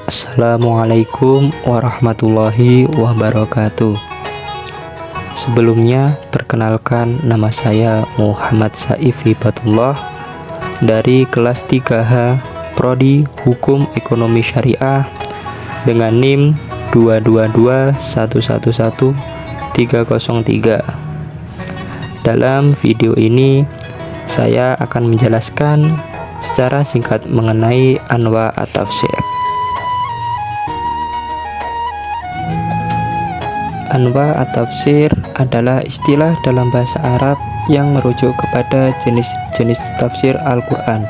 Assalamualaikum warahmatullahi wabarakatuh. Sebelumnya, perkenalkan nama saya Muhammad Saif Hibatullah dari kelas 3H Prodi Hukum Ekonomi Syariah dengan NIM 222111303. Dalam video ini saya akan menjelaskan secara singkat mengenai anwa at-tafsir. Anwa at-tafsir adalah istilah dalam bahasa Arab yang merujuk kepada jenis-jenis tafsir Al-Quran.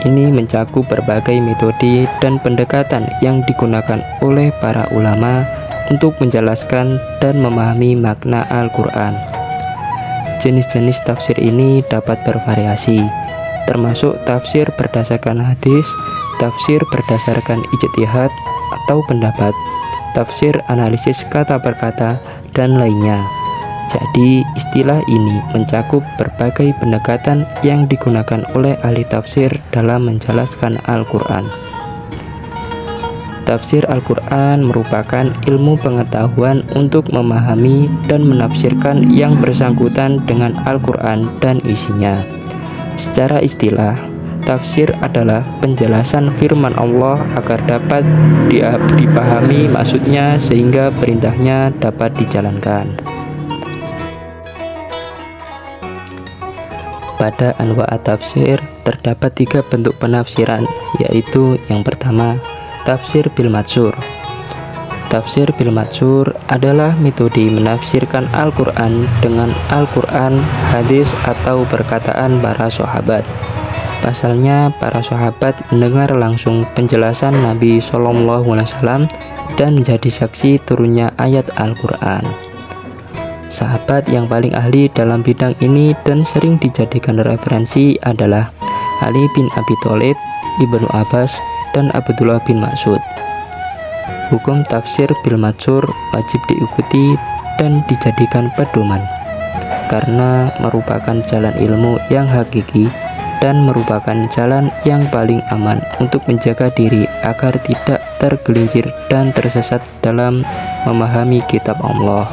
Ini mencakup berbagai metode dan pendekatan yang digunakan oleh para ulama untuk menjelaskan dan memahami makna Al-Quran. Jenis-jenis tafsir ini dapat bervariasi, termasuk tafsir berdasarkan hadis, tafsir berdasarkan ijtihad atau pendapat, tafsir analisis kata per kata, dan lainnya. Jadi, istilah ini mencakup berbagai pendekatan yang digunakan oleh ahli tafsir dalam menjelaskan Al-Quran. Tafsir Al-Quran merupakan ilmu pengetahuan untuk memahami dan menafsirkan yang bersangkutan dengan Al-Quran dan isinya. Secara istilah, tafsir adalah penjelasan firman Allah agar dapat dipahami maksudnya sehingga perintahnya dapat dijalankan. Pada anwa at-tafsir terdapat 3 bentuk penafsiran, yaitu yang pertama, tafsir bil matsur. Tafsir bil matsur adalah metode menafsirkan Al-Quran dengan Al-Quran, hadis, atau perkataan para sahabat. Pasalnya, para sahabat mendengar langsung penjelasan Nabi SAW dan menjadi saksi turunnya ayat Al-Quran. Sahabat yang paling ahli dalam bidang ini dan sering dijadikan referensi adalah Ali bin Abi Thalib, Ibnu Abbas, dan Abdullah bin Mas'ud. Hukum tafsir bil matsur wajib diikuti dan dijadikan pedoman, karena merupakan jalan ilmu yang hakiki dan merupakan jalan yang paling aman untuk menjaga diri agar tidak tergelincir dan tersesat dalam memahami kitab Allah.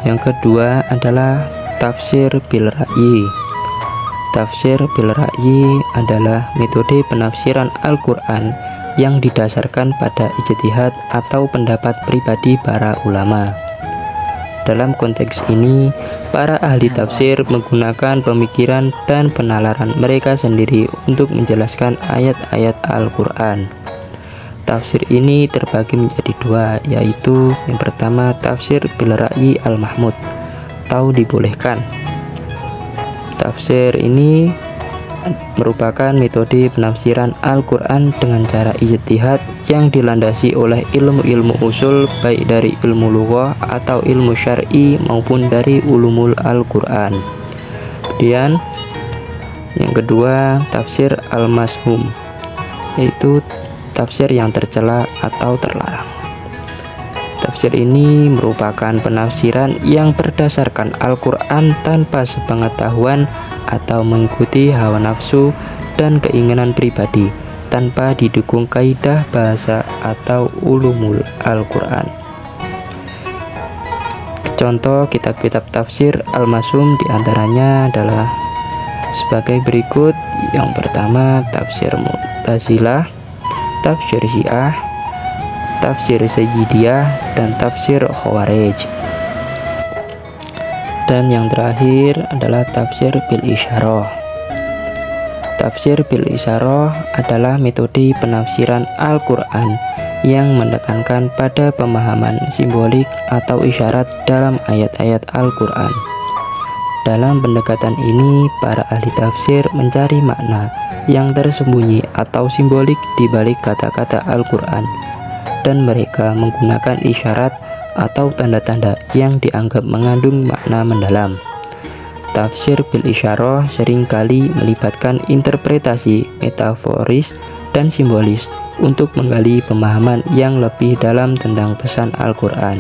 Yang kedua adalah tafsir bil ra'yi. Tafsir bil ra'yi adalah metode penafsiran Al-Quran yang didasarkan pada ijtihad atau pendapat pribadi para ulama. Dalam konteks ini, para ahli tafsir menggunakan pemikiran dan penalaran mereka sendiri untuk menjelaskan ayat-ayat Al-Quran. Tafsir ini terbagi menjadi 2, yaitu yang pertama tafsir bil ra'yi al-mahmud atau dibolehkan. Tafsir ini merupakan metode penafsiran Al-Quran dengan cara ijtihad yang dilandasi oleh ilmu-ilmu usul, baik dari ilmu lughah atau ilmu syar'i maupun dari ulumul Al-Quran. Kemudian yang kedua, tafsir al-mashum, yaitu tafsir yang tercela atau terlarang. Tafsir ini merupakan penafsiran yang berdasarkan Al-Quran tanpa sepengetahuan atau mengikuti hawa nafsu dan keinginan pribadi, tanpa didukung kaidah bahasa atau ulumul Al-Quran. Contoh kitab-kitab tafsir al-mashum diantaranya adalah sebagai berikut. Yang pertama, tafsir Mu'tazilah, tafsir Syiah, tafsir Sayyidiyah, dan tafsir Khawarij. Dan yang terakhir adalah tafsir bil isyarah. Tafsir bil isyarah adalah metode penafsiran Al-Quran yang menekankan pada pemahaman simbolik atau isyarat dalam ayat-ayat Al-Quran. Dalam pendekatan ini, para ahli tafsir mencari makna yang tersembunyi atau simbolik di balik kata-kata Al-Quran, dan mereka menggunakan isyarat atau tanda-tanda yang dianggap mengandung makna mendalam. Tafsir bil isyarah seringkali melibatkan interpretasi metaforis dan simbolis untuk menggali pemahaman yang lebih dalam tentang pesan Al-Quran.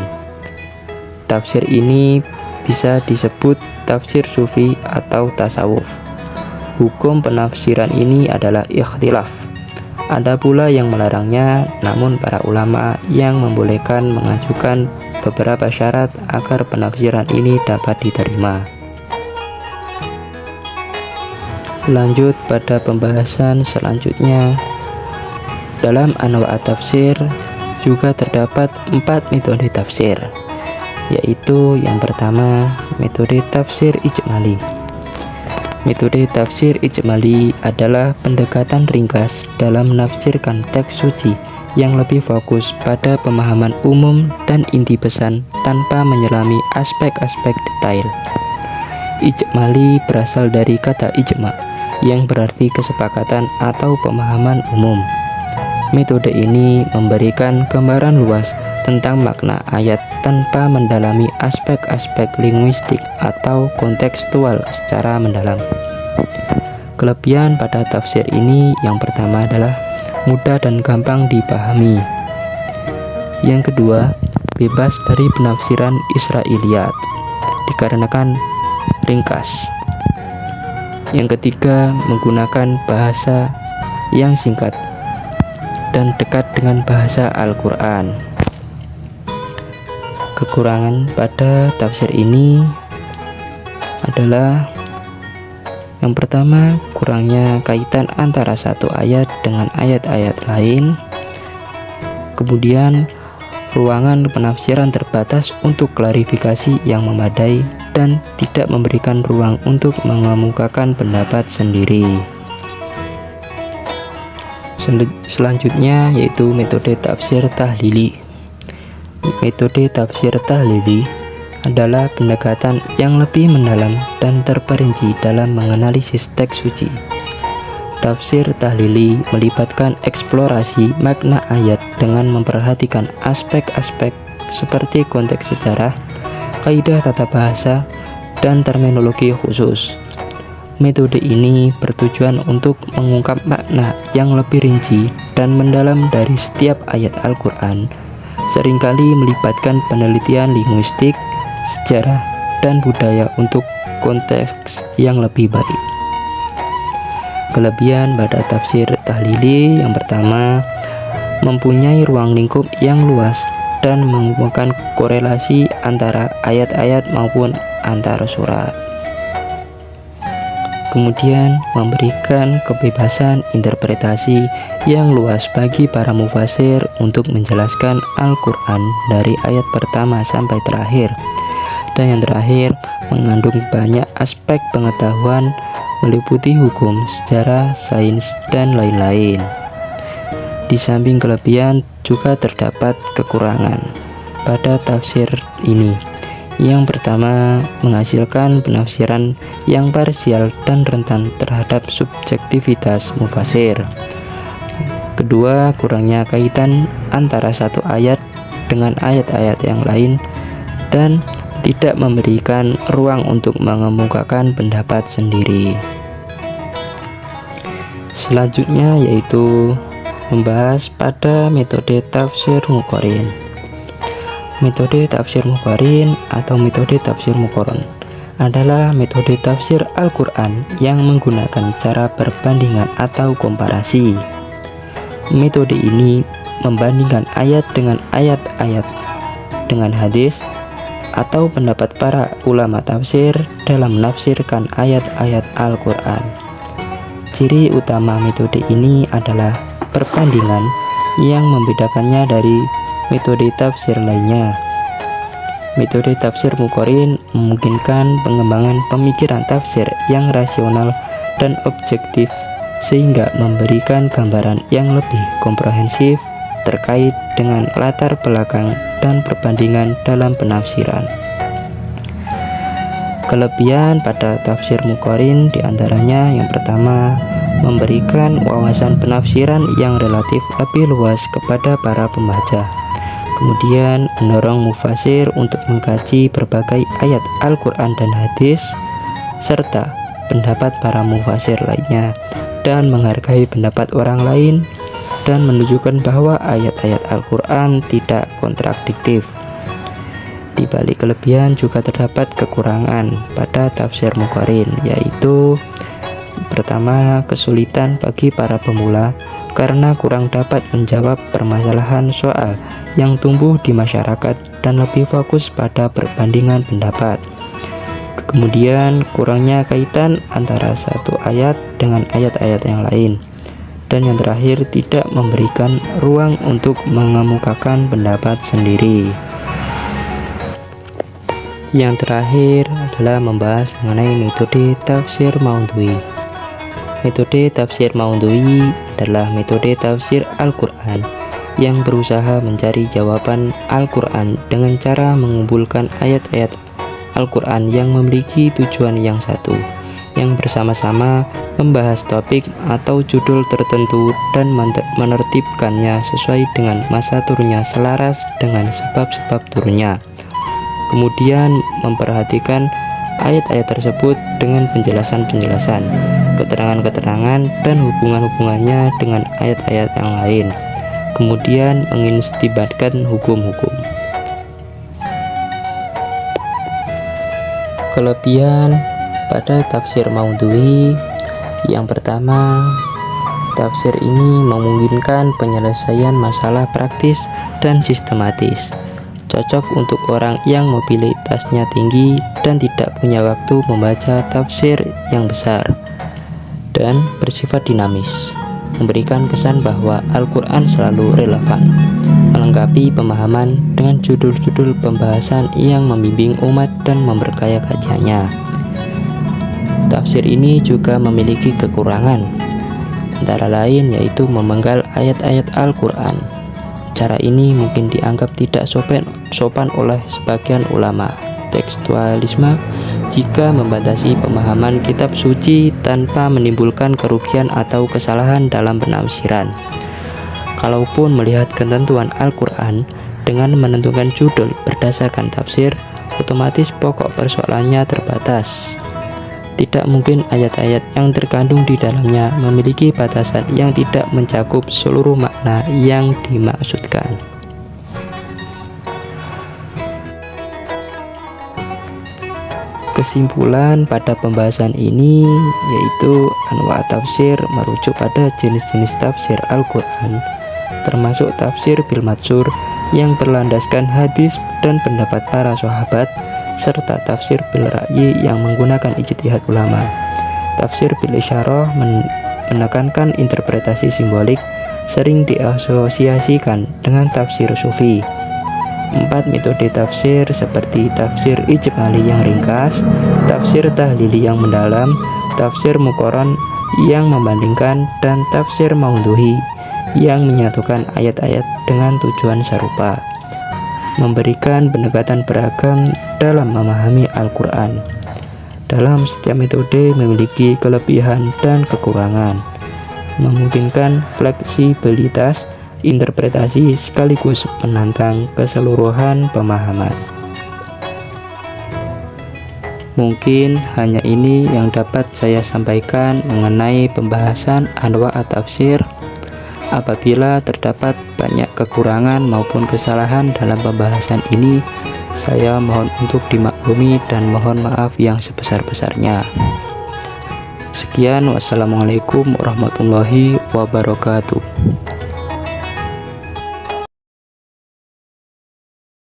Tafsir ini bisa disebut tafsir sufi atau tasawuf. Hukum penafsiran ini adalah ikhtilaf. Ada pula yang melarangnya, namun para ulama yang membolehkan mengajukan beberapa syarat agar penafsiran ini dapat diterima. Lanjut pada pembahasan selanjutnya. Dalam anwa' tafsir juga terdapat 4 metode tafsir, yaitu yang pertama, metode tafsir ijmali. Metode tafsir ijmali adalah pendekatan ringkas dalam menafsirkan teks suci yang lebih fokus pada pemahaman umum dan inti pesan tanpa menyelami aspek-aspek detail. Ijmali berasal dari kata ijma, yang berarti kesepakatan atau pemahaman umum. Metode ini memberikan gambaran luas tentang makna ayat tanpa mendalami aspek-aspek linguistik atau kontekstual secara mendalam. Kelebihan pada tafsir ini yang pertama adalah mudah dan gampang dipahami. Yang kedua, bebas dari penafsiran Israiliyat dikarenakan ringkas. Yang ketiga, menggunakan bahasa yang singkat dan dekat dengan bahasa Al-Quran. Kekurangan pada tafsir ini adalah yang pertama, kurangnya kaitan antara satu ayat dengan ayat-ayat lain. Kemudian, ruangan penafsiran terbatas untuk klarifikasi yang memadai dan tidak memberikan ruang untuk mengemukakan pendapat sendiri. Selanjutnya yaitu metode tafsir tahlili. Metode tafsir tahlili adalah pendekatan yang lebih mendalam dan terperinci dalam menganalisis teks suci. Tafsir tahlili melibatkan eksplorasi makna ayat dengan memperhatikan aspek-aspek seperti konteks sejarah, kaidah tata bahasa, dan terminologi khusus. Metode ini bertujuan untuk mengungkap makna yang lebih rinci dan mendalam dari setiap ayat Al-Quran, seringkali melibatkan penelitian linguistik, sejarah, dan budaya untuk konteks yang lebih baik. Kelebihan pada tafsir tahlili yang pertama, mempunyai ruang lingkup yang luas dan menghubungkan korelasi antara ayat-ayat maupun antar surat. Kemudian memberikan kebebasan interpretasi yang luas bagi para mufasir untuk menjelaskan Al-Quran dari ayat pertama sampai terakhir. Dan yang terakhir, mengandung banyak aspek pengetahuan meliputi hukum, sejarah, sains, dan lain-lain. Di samping kelebihan juga terdapat kekurangan pada tafsir ini. Yang pertama, menghasilkan penafsiran yang parsial dan rentan terhadap subjektivitas mufasir. Kedua, kurangnya kaitan antara satu ayat dengan ayat-ayat yang lain dan tidak memberikan ruang untuk mengemukakan pendapat sendiri. Selanjutnya yaitu membahas pada metode tafsir muqarrin. Metode tafsir muqarrin atau metode tafsir muqarron adalah metode tafsir Al-Quran yang menggunakan cara perbandingan atau komparasi. Metode ini membandingkan ayat dengan ayat-ayat, dengan hadis, atau pendapat para ulama tafsir dalam menafsirkan ayat-ayat Al-Quran. Ciri utama metode ini adalah perbandingan yang membedakannya dari metode tafsir lainnya. Metode tafsir muqarrin memungkinkan pengembangan pemikiran tafsir yang rasional dan objektif sehingga memberikan gambaran yang lebih komprehensif terkait dengan latar belakang dan perbandingan dalam penafsiran. Kelebihan pada tafsir muqarrin diantaranya yang pertama, memberikan wawasan penafsiran yang relatif lebih luas kepada para pembaca. Kemudian mendorong mufasir untuk mengkaji berbagai ayat Al-Quran dan hadis serta pendapat para mufasir lainnya dan menghargai pendapat orang lain, dan menunjukkan bahwa ayat-ayat Al-Quran tidak kontradiktif. Di balik kelebihan juga terdapat kekurangan pada tafsir muqarrin, yaitu Pertama, kesulitan bagi para pemula karena kurang dapat menjawab permasalahan soal yang tumbuh di masyarakat dan lebih fokus pada perbandingan pendapat. Kemudian, kurangnya kaitan antara satu ayat dengan ayat-ayat yang lain. Dan yang terakhir, tidak memberikan ruang untuk mengemukakan pendapat sendiri. Yang terakhir adalah membahas mengenai metode tafsir maudhu'i. Metode tafsir maudhu'i adalah metode tafsir Al-Quran yang berusaha mencari jawaban Al-Quran dengan cara mengumpulkan ayat-ayat Al-Quran yang memiliki tujuan yang satu, yang bersama-sama membahas topik atau judul tertentu dan menertibkannya sesuai dengan masa turunnya selaras dengan sebab-sebab turunnya. Kemudian memperhatikan ayat-ayat tersebut dengan penjelasan-penjelasan, keterangan-keterangan, dan hubungan-hubungannya dengan ayat-ayat yang lain. Kemudian mengistibatkan hukum-hukum. Kelebihan pada tafsir maudhu'i: yang pertama, tafsir ini memungkinkan penyelesaian masalah praktis dan sistematis, cocok untuk orang yang mobilitasnya tinggi dan tidak punya waktu membaca tafsir yang besar, dan bersifat dinamis, memberikan kesan bahwa Al-Quran selalu relevan, melengkapi pemahaman dengan judul-judul pembahasan yang membimbing umat dan memperkaya kajiannya. Tafsir ini juga memiliki kekurangan, antara lain yaitu memenggal ayat-ayat Al-Quran. Cara ini mungkin dianggap tidak sopan oleh sebagian ulama tekstualisme jika membatasi pemahaman kitab suci tanpa menimbulkan kerugian atau kesalahan dalam penafsiran. Kalaupun melihat ketentuan Al-Quran dengan menentukan judul berdasarkan tafsir, otomatis pokok persoalannya terbatas. Tidak mungkin ayat-ayat yang terkandung di dalamnya memiliki batasan yang tidak mencakup seluruh makna yang dimaksudkan. Kesimpulan pada pembahasan ini yaitu anwa' tafsir merujuk pada jenis-jenis tafsir Al-Quran, termasuk tafsir bil matsur yang berlandaskan hadis dan pendapat para sahabat, serta tafsir bil ra'yi yang menggunakan ijtihad ulama. Tafsir bil isyarah menekankan interpretasi simbolik, sering diasosiasikan dengan tafsir sufi. 4 metode tafsir seperti tafsir ijmali yang ringkas, tafsir tahlili yang mendalam, tafsir muqaran yang membandingkan, dan tafsir maudhu'i yang menyatukan ayat-ayat dengan tujuan serupa, memberikan pendekatan beragam dalam memahami Al-Quran. Dalam setiap metode memiliki kelebihan dan kekurangan, memungkinkan fleksibilitas interpretasi sekaligus menantang keseluruhan pemahaman. Mungkin hanya ini yang dapat saya sampaikan mengenai pembahasan anwa' tafsir. Apabila terdapat banyak kekurangan maupun kesalahan dalam pembahasan ini, saya mohon untuk dimaklumi dan mohon maaf yang sebesar-besarnya. Sekian, wassalamualaikum warahmatullahi wabarakatuh.